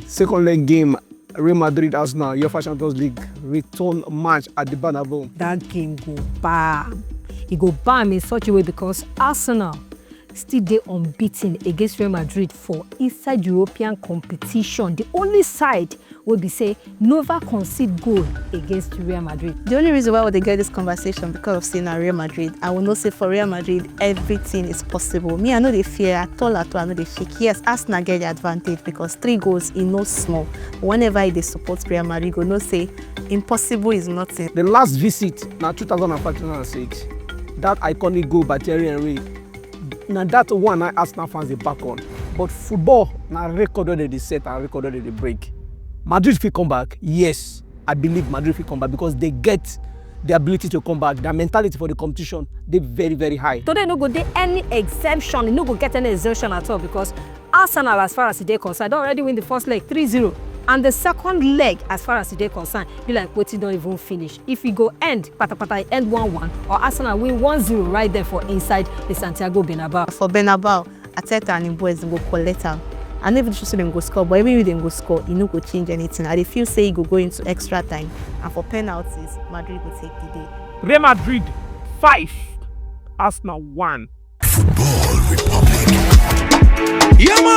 Second leg game, Real Madrid Arsenal, UEFA Champions League return match at the Bernabéu. That game go bam. It go bam in such a way because Arsenal still dey unbeaten against Real Madrid for inside European competition. The only side will be say never concede goal against Real Madrid. The only reason why they get this conversation because of seeing Real Madrid. I will not say for Real Madrid everything is possible. Me, I know they fear at all. I know they shake. Yes, Arsenal get the advantage because 3 goals is no small. Whenever they support Real Madrid, go no say impossible is nothing. The last visit na 2005-2006. That iconic goal by Thierry Henry. Now that one I Arsenal fans dey back on. But football na record wey they set and record wey they break. Madrid fit come back. Yes, I believe Madrid fit come back because they get the ability to come back. Their mentality for the competition, they very, very high. Today no go dey any exemption, no go get any exemption at all because Arsenal, as far as they concerned, they already win the first leg 3-0. And the second leg, as far as they concerned, be like wetin don't even finish. If it go end, patapata end 1-1, or Arsenal win 1-0 right there for inside the Santiago Bernabéu. For Bernabéu, Ateta and him boys go collect am. I never just say them go score, but even if them go score, it no go change anything. I feel say it go into extra time, and for penalties, Madrid will take the day. Real Madrid 5, Arsenal 1. Football Republic. Yeah, man.